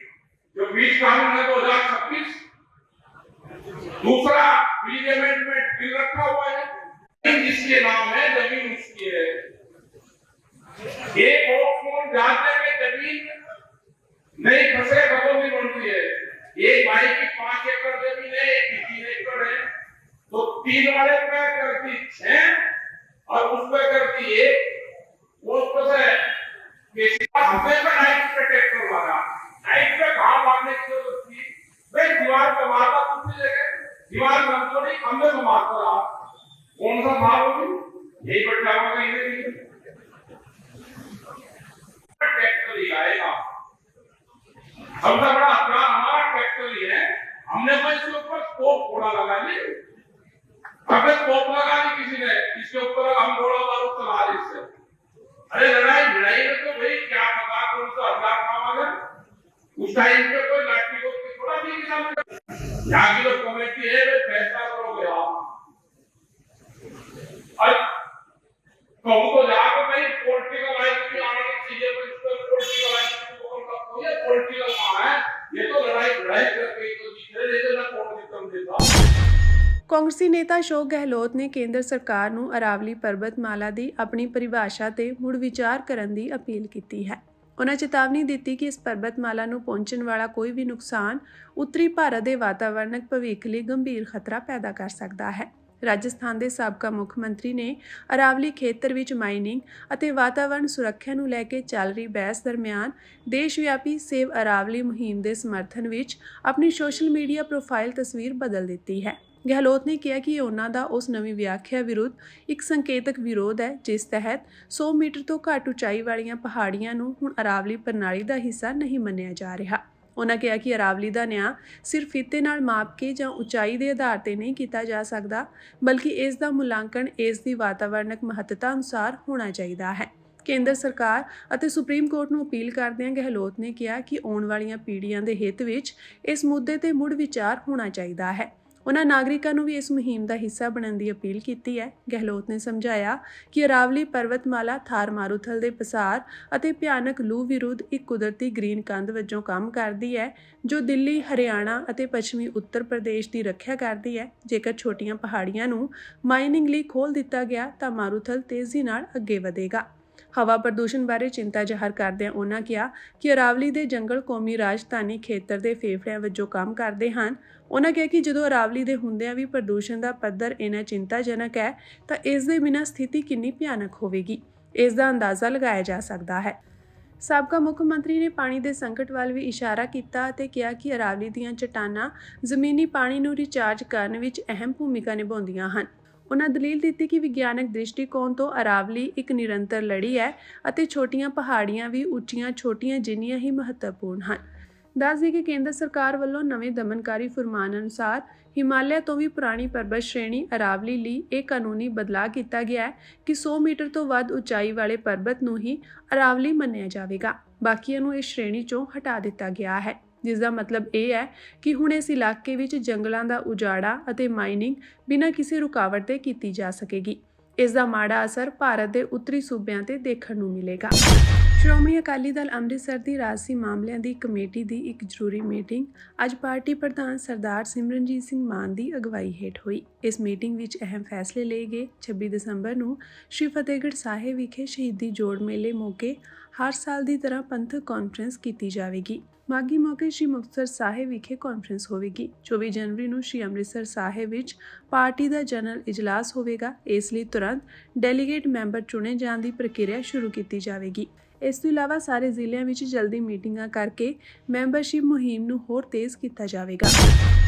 जो बीज कानून है 2026, दूसरा बीज अमेंडमेंट बिल रखा हुआ है, जिसके नाम है जमीन उसकी है। एक ऑप्शन जानते हैं जमीन नहीं फंसे कदों नहीं बनती है। एक भाई की 5 एकड़ जमीन है, एक की 3 एकड़ है, तो 3 वाले पे करती 6 और उस पे करती 1, वो उससे हमें पे नाइट पे ट्रैक्टर लगा, नाइट पे घाव मारने की जरूरत थी भाई। दीवार पे मारता कुछ नहीं जगह, दीवार में तो नहीं खंबे में मारता रहा, कौन सा भाव होगी यही बैठा होगा। इधर ट्रैक्टर ही आएगा, सबसे बड़ा हथियार हमारा ट्रैक्टर ही है। हमने तो इसके ऊपर स्कोप घोड़ा लगा ली, अगर स्कोप लगा दी किसी ने, इसके ऊपर हम घोड़ा बारूद चला रहे इससे। अरे लड़ाई भिड़ाई में तो भाई क्या पता कौन सा हथियार काम आ गया, उस टाइम पे कोई लाठी को थोड़ा भी किसान। यहाँ की जो कमेटी है वे फैसला करोगे आप, और कहूँ तो जाकर भाई पॉलिटिकल लाइफ में आने की चीजें पॉलिटिकल लाइफ ये पॉलिटिकल है, ये तो लड़ाई भिड़ाई करके तो जीत रहे थे ना, कौन जीतम देता। ਕਾਂਗਰਸੀ ਨੇਤਾ ਅਸ਼ੋਕ ਗਹਿਲੋਤ ਨੇ ਕੇਂਦਰ ਸਰਕਾਰ ਨੂੰ ਅਰਾਵਲੀ ਪਰਬਤਮਾਲਾ ਦੀ ਆਪਣੀ ਪਰਿਭਾਸ਼ਾ ਤੇ ਮੁੜ ਵਿਚਾਰ ਕਰਨ ਦੀ ਅਪੀਲ ਕੀਤੀ ਹੈ। ਉਹਨਾਂ ਚੇਤਾਵਨੀ ਦਿੱਤੀ ਕਿ ਇਸ ਪਰਬਤਮਾਲਾ ਨੂੰ ਪਹੁੰਚਣ ਵਾਲਾ ਕੋਈ ਵੀ ਨੁਕਸਾਨ ਉੱਤਰੀ ਭਾਰਤ ਦੇ ਵਾਤਾਵਰਣਕ ਭਵਿੱਖ ਲਈ ਗੰਭੀਰ ਖਤਰਾ ਪੈਦਾ ਕਰ ਸਕਦਾ ਹੈ। ਰਾਜਸਥਾਨ ਦੇ ਸਾਬਕਾ ਮੁੱਖ ਮੰਤਰੀ ਨੇ ਅਰਾਵਲੀ ਖੇਤਰ ਵਿੱਚ ਮਾਈਨਿੰਗ ਅਤੇ ਵਾਤਾਵਰਣ ਸੁਰੱਖਿਆ ਨੂੰ ਲੈ ਕੇ ਚੱਲ ਰਹੀ ਬਹਿਸ ਦਰਮਿਆਨ ਦੇਸ਼ ਵਿਆਪੀ ਸੇਵ ਅਰਾਵਲੀ ਮੁਹਿੰਮ ਦੇ ਸਮਰਥਨ ਵਿੱਚ ਆਪਣੀ ਸੋਸ਼ਲ ਮੀਡੀਆ ਪ੍ਰੋਫਾਈਲ ਤਸਵੀਰ ਬਦਲ ਦਿੱਤੀ ਹੈ। ਗਹਿਲੋਤ ਨੇ ਕਿਹਾ ਕਿ ਉਹਨਾਂ ਦਾ ਉਸ ਨਵੀਂ ਵਿਆਖਿਆ ਵਿਰੁੱਧ ਇੱਕ ਸੰਕੇਤਕ ਵਿਰੋਧ ਹੈ ਜਿਸ ਤਹਿਤ 100 ਮੀਟਰ ਤੋਂ ਘੱਟ ਉਚਾਈ ਵਾਲੀਆਂ ਪਹਾੜੀਆਂ ਨੂੰ ਹੁਣ ਅਰਾਵਲੀ ਪ੍ਰਣਾਲੀ ਦਾ ਹਿੱਸਾ ਨਹੀਂ ਮੰਨਿਆ ਜਾ ਰਿਹਾ। ਉਹਨਾਂ ਕਿਹਾ ਕਿ ਅਰਾਵਲੀ ਦਾ ਨਿਆਂ ਸਿਰਫ ਫੀਤੇ ਨਾਲ ਮਾਪ ਕੇ ਜਾਂ ਉਚਾਈ ਦੇ ਆਧਾਰ ਤੇ ਨਹੀਂ ਕੀਤਾ ਜਾ ਸਕਦਾ, ਬਲਕਿ ਇਸ ਦਾ ਮੁਲਾਂਕਣ ਇਸ ਦੀ ਵਾਤਾਵਰਣਕ ਮਹੱਤਤਾ ਅਨੁਸਾਰ ਹੋਣਾ ਚਾਹੀਦਾ ਹੈ। ਕੇਂਦਰ ਸਰਕਾਰ ਅਤੇ ਸੁਪਰੀਮ ਕੋਰਟ ਨੂੰ ਅਪੀਲ ਕਰਦਿਆਂ ਗਹਿਲੋਤ ਨੇ ਕਿਹਾ ਕਿ ਆਉਣ ਵਾਲੀਆਂ ਪੀੜ੍ਹੀਆਂ ਦੇ ਹਿੱਤ ਵਿੱਚ ਇਸ ਮੁੱਦੇ ਤੇ ਮੁੜ ਵਿਚਾਰ ਹੋਣਾ ਚਾਹੀਦਾ ਹੈ। ਉਹਨਾਂ ਨਾਗਰਿਕਾਂ ਨੂੰ ਵੀ ਇਸ ਮੁਹਿੰਮ ਦਾ ਹਿੱਸਾ ਬਣਨ ਦੀ ਅਪੀਲ ਕੀਤੀ ਹੈ। ਗਹਿਲੋਤ ਨੇ ਸਮਝਾਇਆ ਕਿ ਅਰਾਵਲੀ ਪਰਬਤਮਾਲਾ ਥਾਰ ਮਾਰੂਥਲ ਦੇ ਪਸਾਰ ਅਤੇ ਭਿਆਨਕ ਲੂ ਵਿਰੁੱਧ ਇੱਕ ਕੁਦਰਤੀ ਗ੍ਰੀਨ ਕੰਧ ਵਜੋਂ ਕੰਮ ਕਰਦੀ ਹੈ ਜੋ ਦਿੱਲੀ, ਹਰਿਆਣਾ ਅਤੇ ਪੱਛਮੀ ਉੱਤਰ ਪ੍ਰਦੇਸ਼ ਦੀ ਰੱਖਿਆ ਕਰਦੀ ਹੈ। ਜੇਕਰ ਛੋਟੀਆਂ ਪਹਾੜੀਆਂ ਨੂੰ ਮਾਈਨਿੰਗ ਲਈ ਖੋਲ੍ਹ ਦਿੱਤਾ ਗਿਆ ਤਾਂ ਮਾਰੂਥਲ ਤੇਜ਼ੀ ਨਾਲ ਅੱਗੇ ਵਧੇਗਾ। ਹਵਾ ਪ੍ਰਦੂਸ਼ਣ ਬਾਰੇ ਚਿੰਤਾ ਜ਼ਾਹਰ ਕਰਦਿਆਂ ਉਹਨਾਂ ਕਿਹਾ ਕਿ ਅਰਾਵਲੀ ਦੇ ਜੰਗਲ ਕੌਮੀ ਰਾਜਧਾਨੀ ਖੇਤਰ ਦੇ ਫੇਫੜਿਆਂ ਵਜੋਂ ਕੰਮ ਕਰਦੇ ਹਨ। ਉਹਨਾਂ ਕਿਹਾ ਕਿ ਜਦੋਂ ਅਰਾਵਲੀ ਦੇ ਹੁੰਦਿਆਂ ਵੀ ਪ੍ਰਦੂਸ਼ਣ ਦਾ ਪੱਧਰ ਇੰਨਾ ਚਿੰਤਾਜਨਕ ਹੈ ਤਾਂ ਇਸ ਦੇ ਬਿਨਾਂ ਸਥਿਤੀ ਕਿੰਨੀ ਭਿਆਨਕ ਹੋਵੇਗੀ, ਇਸ ਦਾ ਅੰਦਾਜ਼ਾ ਲਗਾਇਆ ਜਾ ਸਕਦਾ ਹੈ। ਸਾਬਕਾ ਮੁੱਖ ਮੰਤਰੀ ਨੇ ਪਾਣੀ ਦੇ ਸੰਕਟ ਵੱਲ ਵੀ ਇਸ਼ਾਰਾ ਕੀਤਾ ਅਤੇ ਕਿਹਾ ਕਿ ਅਰਾਵਲੀ ਦੀਆਂ ਚਟਾਨਾਂ ਜ਼ਮੀਨੀ ਪਾਣੀ ਨੂੰ ਰੀਚਾਰਜ ਕਰਨ ਵਿੱਚ ਅਹਿਮ ਭੂਮਿਕਾ ਨਿਭਾਉਂਦੀਆਂ ਹਨ। ਉਹਨਾਂ ਦਲੀਲ ਦਿੱਤੀ ਕਿ ਵਿਗਿਆਨਕ ਦ੍ਰਿਸ਼ਟੀਕੋਣ ਤੋਂ ਅਰਾਵਲੀ ਇੱਕ ਨਿਰੰਤਰ ਲੜੀ ਹੈ ਅਤੇ ਛੋਟੀਆਂ ਪਹਾੜੀਆਂ ਵੀ ਉੱਚੀਆਂ ਛੋਟੀਆਂ ਜਿੰਨੀਆਂ ਹੀ ਮਹੱਤਵਪੂਰਨ ਹਨ। ਦੱਸ ਦਈਏ ਕਿ ਕੇਂਦਰ ਸਰਕਾਰ ਵੱਲੋਂ ਨਵੇਂ ਦਮਨਕਾਰੀ ਫੁਰਮਾਨ ਅਨੁਸਾਰ ਹਿਮਾਲਿਆ ਤੋਂ ਵੀ ਪੁਰਾਣੀ ਪਰਬਤ ਸ਼੍ਰੇਣੀ ਅਰਾਵਲੀ ਲਈ ਇਹ ਕਾਨੂੰਨੀ ਬਦਲਾਅ ਕੀਤਾ ਗਿਆ ਹੈ ਕਿ 100 ਮੀਟਰ ਤੋਂ ਵੱਧ ਉਚਾਈ ਵਾਲੇ ਪਰਬਤ ਨੂੰ ਹੀ ਅਰਾਵਲੀ ਮੰਨਿਆ ਜਾਵੇਗਾ। ਬਾਕੀਆਂ ਨੂੰ ਇਸ ਸ਼੍ਰੇਣੀ ਚੋਂ ਹਟਾ ਦਿੱਤਾ ਗਿਆ ਹੈ, ਜਿਸ ਦਾ ਮਤਲਬ ਇਹ ਹੈ ਕਿ ਹੁਣ ਇਸ ਇਲਾਕੇ ਵਿੱਚ ਜੰਗਲਾਂ ਦਾ ਉਜਾੜਾ ਅਤੇ ਮਾਈਨਿੰਗ ਬਿਨਾਂ ਕਿਸੇ ਰੁਕਾਵਟ ਦੇ ਕੀਤੀ ਜਾ ਸਕੇਗੀ। ਇਸ ਦਾ ਮਾੜਾ ਅਸਰ ਭਾਰਤ ਦੇ ਉੱਤਰੀ ਸੂਬਿਆਂ ਤੇ ਦੇਖਣ ਨੂੰ ਮਿਲੇਗਾ। ਸ਼੍ਰੋਮਣੀ ਅਕਾਲੀ ਦਲ ਅੰਮ੍ਰਿਤਸਰ ਦੀ ਰਾਜਸੀ ਮਾਮਲਿਆਂ ਦੀ ਕਮੇਟੀ ਦੀ ਇੱਕ ਜ਼ਰੂਰੀ ਮੀਟਿੰਗ ਅੱਜ ਪਾਰਟੀ ਪ੍ਰਧਾਨ ਸਰਦਾਰ ਸਿਮਰਨਜੀਤ ਸਿੰਘ ਮਾਨ ਦੀ ਅਗਵਾਈ ਹੇਠ ਹੋਈ। ਇਸ ਮੀਟਿੰਗ ਵਿੱਚ ਅਹਿਮ ਫੈਸਲੇ ਲਏ ਗਏ। 26 ਦਸੰਬਰ ਨੂੰ ਸ਼੍ਰੀ ਫਤਿਹਗੜ੍ਹ ਸਾਹਿਬ ਵਿਖੇ ਸ਼ਹੀਦੀ ਜੋੜ ਮੇਲੇ ਮੌਕੇ ਹਰ ਸਾਲ ਦੀ ਤਰ੍ਹਾਂ ਪੰਥਕ ਕਾਨਫਰੰਸ ਕੀਤੀ ਜਾਵੇਗੀ। ਮਾਘੀ ਮੌਕੇ ਸ਼੍ਰੀ ਮੁਕਤਸਰ ਸਾਹਿਬ ਵਿਖੇ ਕਾਨਫਰੰਸ ਹੋਵੇਗੀ। 24 ਜਨਵਰੀ ਨੂੰ ਸ਼੍ਰੀ ਅੰਮ੍ਰਿਤਸਰ ਸਾਹਿਬ ਵਿੱਚ ਪਾਰਟੀ ਦਾ ਜਨਰਲ ਇਜਲਾਸ ਹੋਵੇਗਾ। ਇਸ ਲਈ ਤੁਰੰਤ ਡੈਲੀਗੇਟ ਮੈਂਬਰ ਚੁਣੇ ਜਾਣ ਦੀ ਪ੍ਰਕਿਰਿਆ ਸ਼ੁਰੂ ਕੀਤੀ ਜਾਵੇਗੀ। ਇਸ ਤੋਂ ਇਲਾਵਾ ਸਾਰੇ ਜ਼ਿਲ੍ਹਿਆਂ ਵਿੱਚ ਜਲਦੀ ਮੀਟਿੰਗਾਂ ਕਰਕੇ ਮੈਂਬਰਸ਼ਿਪ ਮੁਹਿੰਮ ਨੂੰ ਹੋਰ ਤੇਜ਼ ਕੀਤਾ ਜਾਵੇਗਾ।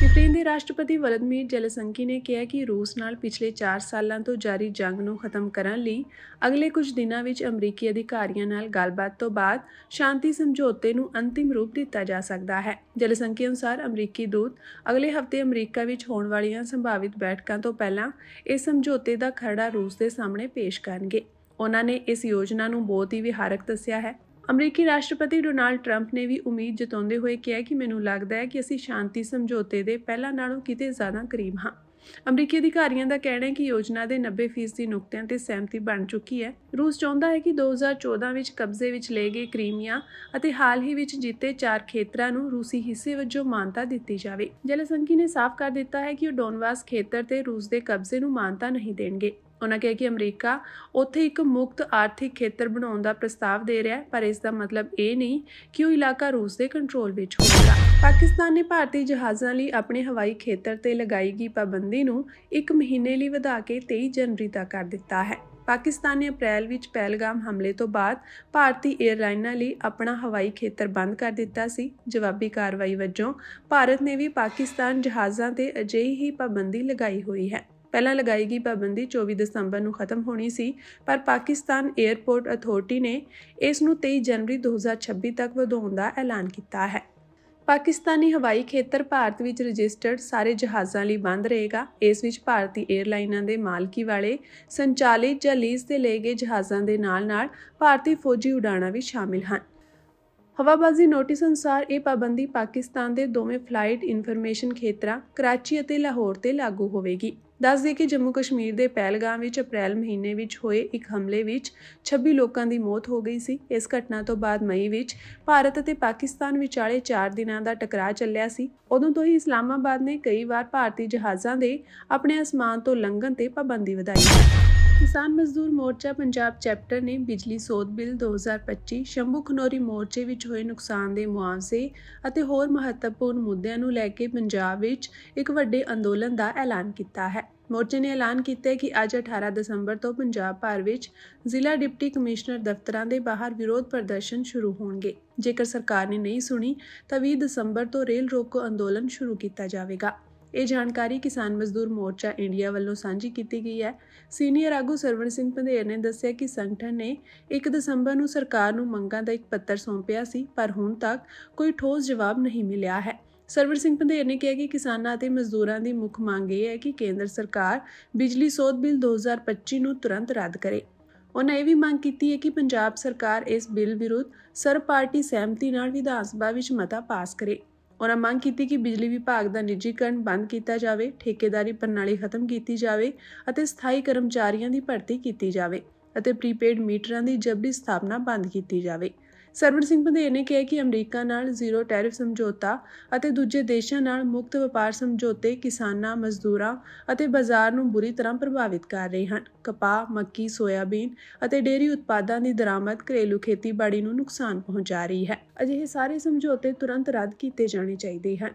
ਯੂਕਰੇਨ ਦੇ ਰਾਸ਼ਟਰਪਤੀ ਵਲਦੀਮੀਰ ਜ਼ੈਲੈਂਸਕੀ ਨੇ ਕਿਹਾ ਕਿ ਰੂਸ ਨਾਲ ਪਿਛਲੇ 4 ਸਾਲਾਂ ਤੋਂ ਜਾਰੀ ਜੰਗ ਨੂੰ ਖਤਮ ਕਰਨ ਲਈ ਅਗਲੇ ਕੁਝ ਦਿਨਾਂ ਵਿੱਚ ਅਮਰੀਕੀ ਅਧਿਕਾਰੀਆਂ ਨਾਲ ਗੱਲਬਾਤ ਤੋਂ ਬਾਅਦ ਸ਼ਾਂਤੀ ਸਮਝੌਤੇ ਨੂੰ ਅੰਤਿਮ ਰੂਪ ਦਿੱਤਾ ਜਾ ਸਕਦਾ ਹੈ। ਜ਼ੈਲੈਂਸਕੀ ਅਨੁਸਾਰ ਅਮਰੀਕੀ ਦੂਤ ਅਗਲੇ ਹਫ਼ਤੇ ਅਮਰੀਕਾ ਵਿੱਚ ਹੋਣ ਵਾਲੀਆਂ ਸੰਭਾਵਿਤ ਬੈਠਕਾਂ ਤੋਂ ਪਹਿਲਾਂ ਇਸ ਸਮਝੌਤੇ ਦਾ ਖਰੜਾ ਰੂਸ ਦੇ ਸਾਹਮਣੇ ਪੇਸ਼ ਕਰਨਗੇ। ਉਹਨਾਂ ਨੇ ਇਸ ਯੋਜਨਾ ਨੂੰ ਬਹੁਤ ਹੀ ਵਿਹਾਰਕ ਦੱਸਿਆ ਹੈ। ਅਮਰੀਕੀ ਰਾਸ਼ਟਰਪਤੀ ਡੋਨਾਲਡ ਟਰੰਪ ਨੇ ਵੀ ਉਮੀਦ ਜਤਾਉਂਦੇ ਹੋਏ ਕਿਹਾ ਕਿ ਮੈਨੂੰ ਲੱਗਦਾ ਹੈ ਕਿ ਅਸੀਂ ਸ਼ਾਂਤੀ ਸਮਝੌਤੇ ਦੇ ਪਹਿਲਾਂ ਨਾਲੋਂ ਕਿਤੇ ਜ਼ਿਆਦਾ ਕਰੀਬ ਹਾਂ। ਅਮਰੀਕੀ ਅਧਿਕਾਰੀਆਂ ਦਾ ਕਹਿਣਾ ਹੈ ਕਿ ਯੋਜਨਾ ਦੇ 90% ਨੁਕਤਿਆਂ ਤੇ ਸਹਿਮਤੀ ਬਣ ਚੁੱਕੀ ਹੈ। ਰੂਸ ਚਾਹੁੰਦਾ ਹੈ ਕਿ 2014 ਵਿੱਚ ਕਬਜ਼ੇ ਵਿੱਚ ਲਏ ਗਏ ਕ੍ਰੀਮੀਆ ਅਤੇ ਹਾਲ ਹੀ ਵਿੱਚ ਜਿੱਤੇ 4 ਖੇਤਰਾਂ ਨੂੰ ਰੂਸੀ ਹਿੱਸੇ ਵਜੋਂ ਮਾਨਤਾ ਦਿੱਤੀ ਜਾਵੇ। ਜ਼ੈਲੈਂਸਕੀ ਨੇ ਸਾਫ਼ ਕਰ ਦਿੱਤਾ ਹੈ ਕਿ ਉਹ ਡੋਨਬਾਸ ਖੇਤਰ ਤੇ ਰੂਸ ਦੇ ਕਬਜ਼ੇ ਨੂੰ ਮਾਨਤਾ ਨਹੀਂ ਦੇਣਗੇ। ਉਹਨਾਂ ਕਿਹਾ ਕਿ ਅਮਰੀਕਾ ਉੱਥੇ ਇੱਕ ਮੁਕਤ ਆਰਥਿਕ ਖੇਤਰ ਬਣਾਉਣ ਦਾ ਪ੍ਰਸਤਾਵ ਦੇ ਰਿਹਾ ਹੈ, ਪਰ ਇਸ ਦਾ ਮਤਲਬ ਇਹ ਨਹੀਂ ਕਿ ਉਹ ਇਲਾਕਾ ਰੂਸ ਦੇ ਕੰਟਰੋਲ ਵਿੱਚ ਹੋਵੇਗਾ। ਪਾਕਿਸਤਾਨ ਨੇ ਭਾਰਤੀ ਜਹਾਜ਼ਾਂ ਲਈ ਆਪਣੇ ਹਵਾਈ ਖੇਤਰ ਤੇ ਲਗਾਈ ਗਈ ਪਾਬੰਦੀ ਨੂੰ 1 ਮਹੀਨੇ ਲਈ ਵਧਾ ਕੇ 23 ਜਨਵਰੀ ਤੱਕ ਕਰ ਦਿੱਤਾ ਹੈ। ਪਾਕਿਸਤਾਨ ਨੇ ਅਪ੍ਰੈਲ ਵਿੱਚ ਪਹਿਲਗਾਮ ਹਮਲੇ ਤੋਂ ਬਾਅਦ ਭਾਰਤੀ ਏਅਰਲਾਈਨਾਂ ਲਈ ਆਪਣਾ ਹਵਾਈ ਖੇਤਰ ਬੰਦ ਕਰ ਦਿੱਤਾ ਸੀ। ਜਵਾਬੀ ਕਾਰਵਾਈ ਵਜੋਂ ਭਾਰਤ ਨੇ ਵੀ ਪਾਕਿਸਤਾਨ ਜਹਾਜ਼ਾਂ ਤੇ ਅਜਿਹੀ ਹੀ ਪਾਬੰਦੀ ਲਗਾਈ ਹੋਈ ਹੈ। ਪਹਿਲਾਂ ਲਗਾਈ ਗਈ ਪਾਬੰਦੀ 24 ਦਸੰਬਰ ਨੂੰ ਖਤਮ ਹੋਣੀ ਸੀ, ਪਰ ਪਾਕਿਸਤਾਨ ਏਅਰਪੋਰਟ ਅਥਾਰਟੀ ਨੇ ਇਸ ਨੂੰ 23 ਜਨਵਰੀ 2026 ਤੱਕ ਵਧਾਉਣ ਦਾ ਐਲਾਨ ਕੀਤਾ ਹੈ। ਪਾਕਿਸਤਾਨੀ ਹਵਾਈ ਖੇਤਰ ਭਾਰਤ ਵਿੱਚ ਰਜਿਸਟਰਡ ਸਾਰੇ ਜਹਾਜ਼ਾਂ ਲਈ ਬੰਦ ਰਹੇਗਾ। ਇਸ ਵਿੱਚ ਭਾਰਤੀ ਏਅਰਲਾਈਨਾਂ ਦੇ ਮਾਲਕੀ ਵਾਲੇ ਸੰਚਾਲਿਤ ਜਾਂ ਲੀਜ਼ ਤੇ ਲਏ ਗਏ ਜਹਾਜ਼ਾਂ ਦੇ ਨਾਲ-ਨਾਲ ਭਾਰਤੀ ਫੌਜੀ ਉਡਾਣਾਂ ਵੀ ਸ਼ਾਮਿਲ ਹਨ। ਹਵਾਬਾਜ਼ੀ ਨੋਟਿਸ ਅਨੁਸਾਰ ਇਹ ਪਾਬੰਦੀ ਪਾਕਿਸਤਾਨ ਦੇ ਦੋਵੇਂ ਫਲਾਈਟ ਇਨਫੋਰਮੇਸ਼ਨ ਖੇਤਰਾਂ ਕਰਾਚੀ ਅਤੇ ਲਾਹੌਰ ਤੇ ਲਾਗੂ ਹੋਵੇਗੀ। ਦੱਸ ਦਈਏ ਕਿ ਜੰਮੂ ਕਸ਼ਮੀਰ ਦੇ ਪਹਿਲਗਾਮ ਵਿੱਚ ਅਪ੍ਰੈਲ ਮਹੀਨੇ ਵਿੱਚ ਹੋਏ ਇੱਕ ਹਮਲੇ ਵਿੱਚ 26 ਲੋਕਾਂ ਦੀ ਮੌਤ ਹੋ ਗਈ ਸੀ। ਇਸ ਘਟਨਾ ਤੋਂ ਬਾਅਦ ਮਈ ਵਿੱਚ ਭਾਰਤ ਅਤੇ ਪਾਕਿਸਤਾਨ ਵਿਚਾਲੇ 4 ਦਿਨਾਂ ਦਾ ਟਕਰਾਅ ਚੱਲਿਆ ਸੀ। ਉਦੋਂ ਤੋਂ ਹੀ ਇਸਲਾਮਾਬਾਦ ਨੇ ਕਈ ਵਾਰ ਭਾਰਤੀ ਜਹਾਜ਼ਾਂ ਦੇ ਆਪਣੇ ਅਸਮਾਨ ਤੋਂ ਲੰਘਣ ਤੇ ਪਾਬੰਦੀ ਵਧਾਈ ਹੈ। ਕਿਸਾਨ ਮਜ਼ਦੂਰ ਮੋਰਚਾ ਪੰਜਾਬ ਚੈਪਟਰ ਨੇ ਬਿਜਲੀ ਸੋਧ ਬਿੱਲ 2025, ਸ਼ੰਭੂ ਖਨੌਰੀ ਮੋਰਚੇ ਵਿੱਚ ਹੋਏ ਨੁਕਸਾਨ ਦੇ ਮੁਆਵਜ਼ੇ ਅਤੇ ਹੋਰ ਮਹੱਤਵਪੂਰਨ ਮੁੱਦਿਆਂ ਨੂੰ ਲੈ ਕੇ ਪੰਜਾਬ ਵਿੱਚ ਇੱਕ ਵੱਡੇ ਅੰਦੋਲਨ ਦਾ ਐਲਾਨ ਕੀਤਾ ਹੈ। ਮੋਰਚੇ ਨੇ ਐਲਾਨ ਕੀਤਾ ਹੈ ਕਿ ਅੱਜ 18 ਦਸੰਬਰ ਤੋਂ ਪੰਜਾਬ ਭਰ ਵਿੱਚ ਜ਼ਿਲ੍ਹਾ ਡਿਪਟੀ ਕਮਿਸ਼ਨਰ ਦਫ਼ਤਰਾਂ ਦੇ ਬਾਹਰ ਵਿਰੋਧ ਪ੍ਰਦਰਸ਼ਨ ਸ਼ੁਰੂ ਹੋਣਗੇ। ਜੇਕਰ ਸਰਕਾਰ ਨੇ ਨਹੀਂ ਸੁਣੀ ਤਾਂ 20 ਦਸੰਬਰ ਤੋਂ ਰੇਲ ਰੋਕੋ ਅੰਦੋਲਨ ਸ਼ੁਰੂ ਕੀਤਾ ਜਾਵੇਗਾ। ਇਹ ਜਾਣਕਾਰੀ ਕਿਸਾਨ ਮਜ਼ਦੂਰ ਮੋਰਚਾ ਇੰਡੀਆ ਵੱਲੋਂ ਸਾਂਝੀ ਕੀਤੀ ਗਈ ਹੈ। ਸੀਨੀਅਰ ਆਗੂ ਸਰਵਣ ਸਿੰਘ ਪੰਧੇਰ ਨੇ ਦੱਸਿਆ ਕਿ ਸੰਗਠਨ ਨੇ 1 ਦਸੰਬਰ ਨੂੰ ਸਰਕਾਰ ਨੂੰ ਮੰਗਾਂ ਦਾ ਇੱਕ ਪੱਤਰ ਸੌਂਪਿਆ ਸੀ, ਪਰ ਹੁਣ ਤੱਕ ਕੋਈ ਠੋਸ ਜਵਾਬ ਨਹੀਂ ਮਿਲਿਆ ਹੈ। ਸਰਵਣ ਸਿੰਘ ਪੰਧੇਰ ਨੇ ਕਿਹਾ ਕਿ ਕਿਸਾਨਾਂ ਅਤੇ ਮਜ਼ਦੂਰਾਂ ਦੀ ਮੁੱਖ ਮੰਗ ਇਹ ਹੈ ਕਿ ਕੇਂਦਰ ਸਰਕਾਰ ਬਿਜਲੀ ਸੋਧ ਬਿੱਲ 2025 ਨੂੰ ਤੁਰੰਤ ਰੱਦ ਕਰੇ। ਉਹਨਾਂ ਇਹ ਵੀ ਮੰਗ ਕੀਤੀ ਹੈ ਕਿ ਪੰਜਾਬ ਸਰਕਾਰ ਇਸ ਬਿੱਲ ਵਿਰੁੱਧ ਸਰਬ ਪਾਰਟੀ ਸਹਿਮਤੀ ਨਾਲ ਵਿਧਾਨ ਸਭਾ ਵਿੱਚ ਮਤਾ ਪਾਸ ਕਰੇ। ਉਹਨਾਂ ਮੰਗ ਕੀਤੀ ਕਿ ਬਿਜਲੀ ਵਿਭਾਗ ਦਾ ਨਿੱਜੀਕਰਨ ਬੰਦ ਕੀਤਾ ਜਾਵੇ, ਠੇਕੇਦਾਰੀ ਪ੍ਰਣਾਲੀ ਖਤਮ ਕੀਤੀ ਜਾਵੇ ਅਤੇ ਸਥਾਈ ਕਰਮਚਾਰੀਆਂ ਦੀ ਭਰਤੀ ਕੀਤੀ ਜਾਵੇ ਅਤੇ ਪ੍ਰੀਪੇਡ ਮੀਟਰਾਂ ਦੀ ਜਬਰੀ ਸਥਾਪਨਾ ਬੰਦ ਕੀਤੀ ਜਾਵੇ। ਸਰਵਣ ਸਿੰਘ ਪੰਧੇਰ ਨੇ ਕਿਹਾ ਕਿ ਅਮਰੀਕਾ ਨਾਲ ਜ਼ੀਰੋ ਟੈਰਿਫ ਸਮਝੌਤਾ ਅਤੇ ਦੂਜੇ ਦੇਸ਼ਾਂ ਨਾਲ ਮੁਕਤ ਵਪਾਰ ਸਮਝੌਤੇ ਕਿਸਾਨਾਂ, ਮਜ਼ਦੂਰਾਂ ਅਤੇ ਬਾਜ਼ਾਰ ਨੂੰ ਬੁਰੀ ਤਰ੍ਹਾਂ ਪ੍ਰਭਾਵਿਤ ਕਰ ਰਹੇ ਹਨ। ਕਪਾਹ, ਮੱਕੀ, ਸੋਇਆਬੀਨ ਅਤੇ ਡੇਅਰੀ ਉਤਪਾਦਾਂ ਦੀ ਦਰਾਮਦ ਘਰੇਲੂ ਖੇਤੀਬਾੜੀ ਨੂੰ ਨੁਕਸਾਨ ਪਹੁੰਚਾ ਰਹੀ ਹੈ। ਅਜਿਹੇ ਸਾਰੇ ਸਮਝੌਤੇ ਤੁਰੰਤ ਰੱਦ ਕੀਤੇ ਜਾਣੇ ਚਾਹੀਦੇ ਹਨ।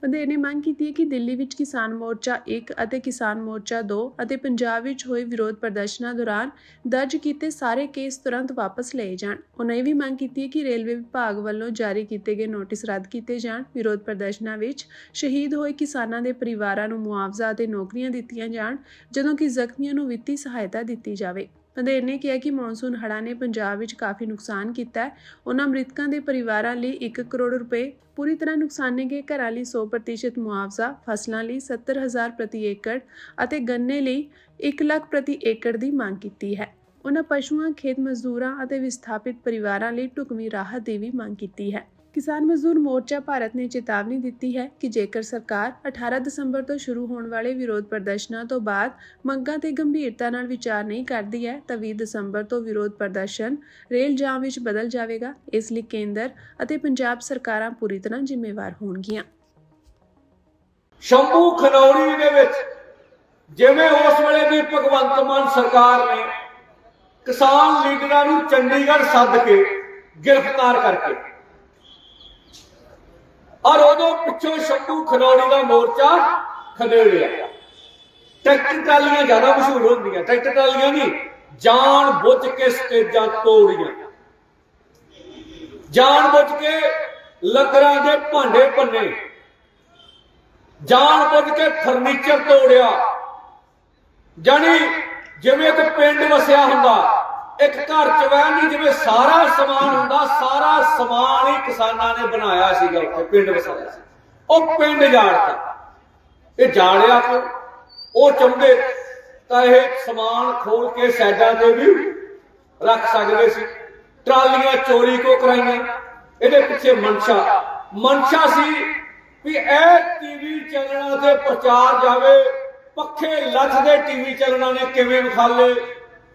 ਪੰਧੇਰ ਨੇ ਮੰਗ ਕੀਤੀ ਹੈ ਕਿ ਦਿੱਲੀ ਵਿੱਚ ਕਿਸਾਨ ਮੋਰਚਾ 1 ਅਤੇ ਕਿਸਾਨ ਮੋਰਚਾ 2 ਅਤੇ ਪੰਜਾਬ ਵਿੱਚ ਹੋਏ ਵਿਰੋਧ ਪ੍ਰਦਰਸ਼ਨਾਂ ਦੌਰਾਨ ਦਰਜ ਕੀਤੇ ਸਾਰੇ ਕੇਸ ਤੁਰੰਤ ਵਾਪਸ ਲਏ ਜਾਣ। ਉਹਨਾਂ ਇਹ ਵੀ ਮੰਗ ਕੀਤੀ ਹੈ ਕਿ ਰੇਲਵੇ ਵਿਭਾਗ ਵੱਲੋਂ ਜਾਰੀ ਕੀਤੇ ਗਏ ਨੋਟਿਸ ਰੱਦ ਕੀਤੇ ਜਾਣ। ਵਿਰੋਧ ਪ੍ਰਦਰਸ਼ਨਾਂ ਵਿੱਚ ਸ਼ਹੀਦ ਹੋਏ ਕਿਸਾਨਾਂ ਦੇ ਪਰਿਵਾਰਾਂ ਨੂੰ ਮੁਆਵਜ਼ਾ ਅਤੇ ਨੌਕਰੀਆਂ ਦਿੱਤੀਆਂ ਜਾਣ, ਜਦੋਂ ਕਿ ਜ਼ਖਮੀਆਂ ਨੂੰ ਵਿੱਤੀ ਸਹਾਇਤਾ ਦਿੱਤੀ ਜਾਵੇ। ਪੰਧੇਰ ਨੇ ਕਿਹਾ ਕਿ ਮੌਨਸੂਨ ਹੜ੍ਹਾਂ ਨੇ ਪੰਜਾਬ ਵਿੱਚ ਕਾਫੀ ਨੁਕਸਾਨ ਕੀਤਾ ਹੈ। ਉਹਨਾਂ ਮ੍ਰਿਤਕਾਂ ਦੇ ਪਰਿਵਾਰਾਂ ਲਈ 1 ਕਰੋੜ ਰੁਪਏ, ਪੂਰੀ ਤਰ੍ਹਾਂ ਨੁਕਸਾਨੇ ਗਏ ਘਰਾਂ ਲਈ 100% ਮੁਆਵਜ਼ਾ, ਫਸਲਾਂ ਲਈ 70,000 ਪ੍ਰਤੀ ਏਕੜ ਅਤੇ ਗੰਨੇ ਲਈ 1 ਲੱਖ ਪ੍ਰਤੀ ਏਕੜ ਦੀ ਮੰਗ ਕੀਤੀ ਹੈ। ਉਹਨਾਂ ਪਸ਼ੂਆਂ, ਖੇਤ ਮਜ਼ਦੂਰਾਂ ਅਤੇ ਵਿਸਥਾਪਿਤ ਪਰਿਵਾਰਾਂ ਲਈ ਢੁਕਵੀਂ ਰਾਹਤ ਦੀ ਵੀ ਮੰਗ ਕੀਤੀ ਹੈ। ਕਿਸਾਨ ਮਜ਼ਦੂਰ ਮੋਰਚਾ ਭਾਰਤ ਨੇ ਚੇਤਾਵਨੀ ਦਿੱਤੀ ਹੈ ਕਿ ਜੇਕਰ ਸਰਕਾਰ 18 ਦਸੰਬਰ ਤੋਂ ਸ਼ੁਰੂ ਹੋਣ ਵਾਲੇ ਵਿਰੋਧ ਪ੍ਰਦਰਸ਼ਨਾਂ ਤੋਂ ਬਾਅਦ ਮੰਗਾਂ ਤੇ ਗੰਭੀਰਤਾ ਨਾਲ ਵਿਚਾਰ ਨਹੀਂ ਕਰਦੀ ਹੈ ਤਾਂ 20 ਦਸੰਬਰ ਤੋਂ ਵਿਰੋਧ ਪ੍ਰਦਰਸ਼ਨ ਰੇਲ ਜਾਮ ਵਿੱਚ ਬਦਲ ਜਾਵੇਗਾ। ਇਸ ਲਈ ਕੇਂਦਰ ਅਤੇ ਪੰਜਾਬ ਸਰਕਾਰਾਂ ਪੂਰੀ ਤਰ੍ਹਾਂ ਜ਼ਿੰਮੇਵਾਰ ਹੋਣਗੀਆਂ। ਸ਼ੰਭੂ ਖਨੌਰੀ ਦੇ ਵਿੱਚ ਜਿਵੇਂ ਉਸ ਵੇਲੇ ਦੀ ਭਗਵੰਤ ਮਾਨ ਸਰਕਾਰ ਨੇ ਕਿਸਾਨ ਲੀਡਰਾਂ ਨੂੰ ਚੰਡੀਗੜ੍ਹ ਸੱਦ ਕੇ ਗ੍ਰਿਫਤਾਰ ਕਰਕੇ और उदों पिछों शंभू खनौरी का मोर्चा खदेड़िया। ट्रैक्टर ट्रालियां ज्यादा मशहूर होंदियां, ट्रैक्टर ट्रालियां नहीं, जान बुझ के स्टेजां तोड़ियां, जान बुझ के लकड़ां दे भांडे भन्ने, जान बुझ के फर्नीचर तोड़िया। जानी जिवें एक पिंड वसिया हुंदा, एक घर च वह नहीं जिवें सारा समान हुंदा, सारा समान ही किसानां ने बनाया सीगा, उत्थे पिंड वसाया सी। ਉਹ ਪਿੰਡ ਜਾੜਤਾ, ਇਹ ਜਾੜਿਆ ਕਿ ਉਹ ਚਾਹੁੰਦੇ ਤਾਂ ਇਹ ਸਮਾਨ ਖੋਲ ਕੇ ਸਾਈਡਾਂ ਤੇ ਵੀ ਰੱਖ ਸਕਦੇ ਸੀ। ਟਰਾਲੀਆਂ ਚੋਰੀ ਕੋ ਕਰਾਈਆਂ, ਇਹਦੇ ਪਿੱਛੇ ਮਨਸ਼ਾ ਸੀ ਵੀ ਇਹ ਟੀਵੀ ਚੈਨਲਾਂ ਤੇ ਪ੍ਰਚਾਰ ਜਾਵੇ, ਪੱਖੇ ਲੱਥਦੇ ਟੀਵੀ ਚੈਨਲਾਂ ਨੇ ਕਿਵੇਂ ਵਿਖਾਲੇ,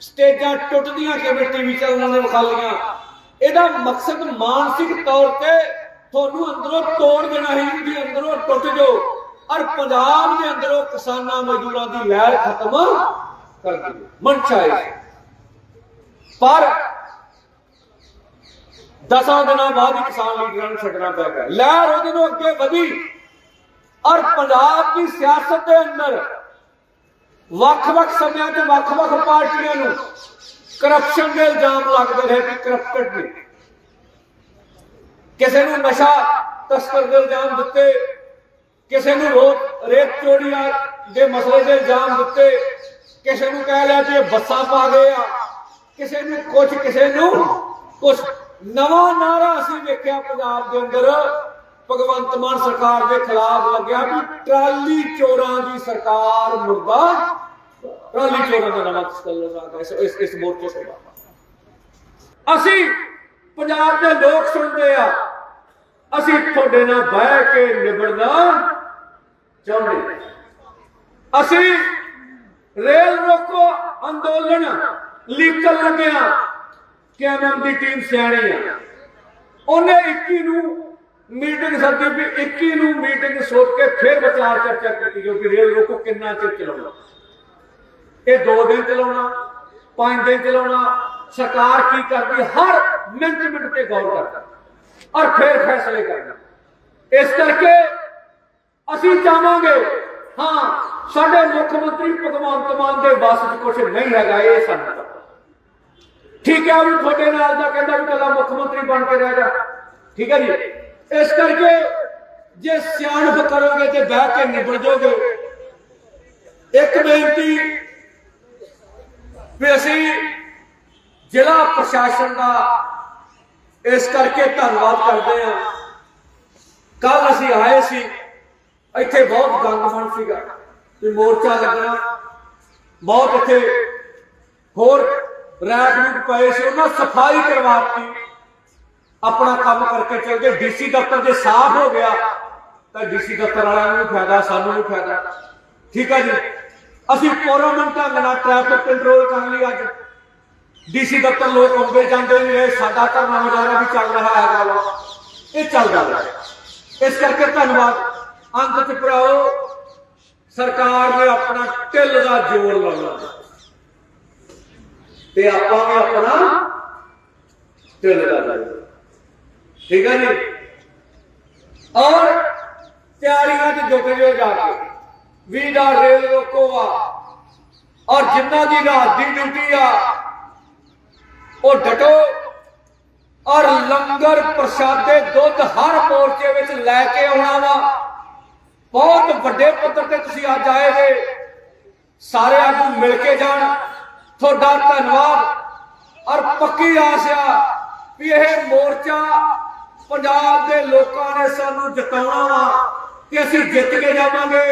ਸਟੇਜਾਂ ਟੁੱਟਦੀਆਂ ਕਿਵੇਂ ਟੀਵੀ ਚੈਨਲਾਂ ਨੇ ਵਿਖਾਲੀਆਂ। ਇਹਦਾ ਮਕਸਦ ਮਾਨਸਿਕ ਤੌਰ ਤੇ ਤੁਹਾਨੂੰ ਅੰਦਰੋਂ ਤੋੜ ਦੇਣਾ ਹੀ, ਵੀ ਅੰਦਰੋਂ ਟੁੱਟ ਜਾਓ ਔਰ ਪੰਜਾਬ ਦੇ ਅੰਦਰੋਂ ਕਿਸਾਨਾਂ ਮਜ਼ਦੂਰਾਂ ਦੀ ਲਹਿਰ ਖਤਮ ਕਰ ਦਿਓ। ਮਨਸ਼ਾ ਹੈ। ਪਰ 10 ਦਿਨਾਂ ਬਾਅਦ ਹੀ ਕਿਸਾਨ ਲੀਡਰਾਂ ਨੂੰ ਛੱਡਣਾ ਪੈ ਗਿਆ। ਲਹਿਰ ਉਹਦੇ ਨੂੰ ਅੱਗੇ ਵਧੀ ਔਰ ਪੰਜਾਬ ਦੀ ਸਿਆਸਤ ਦੇ ਅੰਦਰ ਵੱਖ-ਵੱਖ ਸਮਿਆਂ ਤੇ ਵੱਖ-ਵੱਖ ਪਾਰਟੀਆਂ ਨੂੰ ਕਰਪਸ਼ਨ ਦੇ ਇਲਜ਼ਾਮ ਲੱਗਦੇ ਰਹੇ ਕਿ ਕਰਪਟਡ ਨੇ। ਕਿਸੇ ਨੂੰ ਨਸ਼ਾ ਤਸਕਰ ਦੇ ਇਲਜ਼ਾਮ ਦਿੱਤੇ, ਕਿਸੇ ਨੂੰ ਰੇਤ ਚੋਰੀ ਦੇ ਮਸਲੇ ਦੇ ਇਲਜ਼ਾਮ ਦਿੱਤੇ, ਕਿਸੇ ਨੂੰ ਕਹਿ ਲਿਆ ਕਿ ਬੱਸਾਂ ਪਾ ਗਏ ਆ, ਕਿਸੇ ਨੂੰ ਕੁਝ, ਕਿਸੇ ਨੂੰ ਕੁਝ। ਨਵਾਂ ਨਾਰਾ ਅਸੀਂ ਵੇਖਿਆ ਪੰਜਾਬ ਦੇ ਅੰਦਰ ਭਗਵੰਤ ਮਾਨ ਸਰਕਾਰ ਦੇ ਖਿਲਾਫ ਲੱਗਿਆ ਵੀ ਟਰਾਲੀ ਚੋਰਾਂ ਦੀ ਸਰਕਾਰ ਮੁਰਦਾਬਾਦ। ਟਰਾਲੀ ਚੋਰਾਂ ਦਾ ਨਵਾਂ ਇਸ ਮੋਰਚੇ ਤੋਂ ਬਾਅਦ ਅਸੀਂ ਪੰਜਾਬ ਦੇ ਲੋਕ ਸੁਣਦੇ ਆ, ਅਸੀਂ ਤੁਹਾਡੇ ਨਾਲ ਬਹਿ ਕੇ ਨਿਬੜਨਾ ਚਾਹੁੰਦੇ। ਅਸੀਂ ਰੇਲ ਰੋਕੋ ਅੰਦੋਲਨ ਲੀਕਣ ਲੱਗਿਆ ਕਿ ਐਮਐਮ ਦੀ ਟੀਮ ਸਿਆਣੀ ਆ, ਉਹਨੇ 21 ਨੂੰ ਮੀਟਿੰਗ ਸੱਦੀ ਵੀ 21 ਨੂੰ ਮੀਟਿੰਗ ਸੋਚ ਕੇ ਫਿਰ ਵਿਚਾਰ ਚਰਚਾ ਕੀਤੀ ਕਿਉਂਕਿ ਰੇਲ ਰੋਕੋ ਕਿੰਨਾ ਚਿਰ ਚਲਾਉਣਾ। ਇਹ 2 ਦਿਨ ਚਲਾਉਣਾ, 5 ਦਿਨ ਚਲਾਉਣਾ, ਸਰਕਾਰ ਕੀ ਕਰਦੀ ਹਰ ਮਿੰਟ ਤੇ ਗੌਰ ਕਰਦਾ ਔਰ ਫਿਰ ਫੈਸਲੇ ਕਰਨਾ। ਇਸ ਕਰਕੇ ਅਸੀਂ ਚਾਹਾਂਗੇ, ਹਾਂ ਸਾਡੇ ਮੁੱਖ ਮੰਤਰੀ ਭਗਵੰਤ ਮਾਨ ਦੇ ਵੱਸ 'ਚ ਕੁਝ ਨਹੀਂ ਹੈਗਾ, ਇਹ ਸਾਨੂੰ ਪਤਾ। ਠੀਕ ਹੈ ਵੀ ਤੁਹਾਡੇ ਨਾਲ ਦਾ ਕਹਿੰਦਾ ਵੀ ਕੱਲਾ ਮੁੱਖ ਮੰਤਰੀ ਬਣ ਕੇ ਰਹਿ ਜਾ, ਠੀਕ ਹੈ ਜੀ। ਇਸ ਕਰਕੇ ਜੇ ਸਿਆਣਪ ਕਰੋਗੇ ਤੇ ਬਹਿ ਕੇ ਨਿਬੜ ਜਾਓਗੇ। ਇੱਕ ਬੇਨਤੀ ਵੀ ਅਸੀਂ ਜ਼ਿਲ੍ਹਾ ਪ੍ਰਸ਼ਾਸਨ ਦਾ ਇਸ ਕਰਕੇ ਧੰਨਵਾਦ ਕਰਦੇ ਹਾਂ। ਕੱਲ ਅਸੀਂ ਆਏ ਸੀ, ਇੱਥੇ ਬਹੁਤ ਗੰਦਮਨ ਸੀਗਾ ਤੇ ਮੋਰਚਾ ਲੱਗਣਾ, ਬਹੁਤ ਇੱਥੇ ਹੋਰ ਰੈਕ ਰੂਕ ਪਏ ਸੀ, ਉਹਨਾਂ ਸਫਾਈ ਕਰਵਾਤੀ, ਆਪਣਾ ਕੰਮ ਕਰਕੇ ਚੱਲ ਗਏ। ਡੀਸੀ ਦਫ਼ਤਰ ਜੇ ਸਾਫ਼ ਹੋ ਗਿਆ ਤਾਂ ਡੀਸੀ ਦਫ਼ਤਰ ਵਾਲਿਆਂ ਨੂੰ ਵੀ ਫਾਇਦਾ, ਸਾਨੂੰ ਵੀ ਫਾਇਦਾ, ਠੀਕ ਹੈ ਜੀ। ਅਸੀਂ ਪੂਰਨਮ ਢੰਗ ਨਾਲ ਟ੍ਰੈਫਿਕ ਕੰਟਰੋਲ ਕਰਨ ਲਈ ਅੱਜ ਡੀਸੀ ਦਫ਼ਤਰ ਲੋਕ ਆਉਂਦੇ ਜਾਂਦੇ ਨੇ, ਸਾਡਾ ਧਰਨਾ ਮੁਜ਼ਾਹਰਾ ਵੀ ਚੱਲ ਰਿਹਾ ਹੈਗਾ ਵਾ, ਇਹ ਚੱਲਦਾ ਰਿਹਾ। ਇਸ ਕਰਕੇ ਧੰਨਵਾਦ। ਅੰਤ ਚ ਭਰਾਓ, ਸਰਕਾਰ ਨੇ ਆਪਣਾ ਢਿੱਲ ਦਾ ਜ਼ੋਰ ਲਾਉਣਾ ਤੇ ਆਪਾਂ ਵੀ ਆਪਣਾ ਢਿੱਲ ਦਾ ਜ਼ੋਰ, ਠੀਕ ਹੈ ਜੀ। ਔਰ ਤਿਆਰੀਆਂ ਚ ਜੁਟ ਜਾਓ ਜਾ ਕੇ, ਵੀ ਦਾ ਰੇਲ ਰੋਕੋ ਆ, ਔਰ ਜਿਨ੍ਹਾਂ ਦੀ ਰਾਤ ਦੀ ਡਿਊਟੀ ਆ ਉਹ ਡਟੋ, ਔਰ ਲੰਗਰ ਪ੍ਰਸ਼ਾਦੇ ਦੁੱਧ ਹਰ ਮੋਰਚੇ ਵਿੱਚ ਲੈ ਕੇ ਆਉਣਾ ਵਾ। ਬਹੁਤ ਵੱਡੇ ਪੱਧਰ ਤੇ ਤੁਸੀਂ ਅੱਜ ਆਏ ਜੇ, ਸਾਰੇ ਆਗੂ ਮਿਲ ਕੇ ਜਾਣ। ਤੁਹਾਡਾ ਧੰਨਵਾਦ। ਔਰ ਪੱਕੀ ਆਸ ਆ ਵੀ ਇਹ ਮੋਰਚਾ ਪੰਜਾਬ ਦੇ ਲੋਕਾਂ ਨੇ ਸਾਨੂੰ ਜਿਤਾਉਣਾ ਵਾ ਤੇ ਅਸੀਂ ਜਿੱਤ ਕੇ ਜਾਵਾਂਗੇ।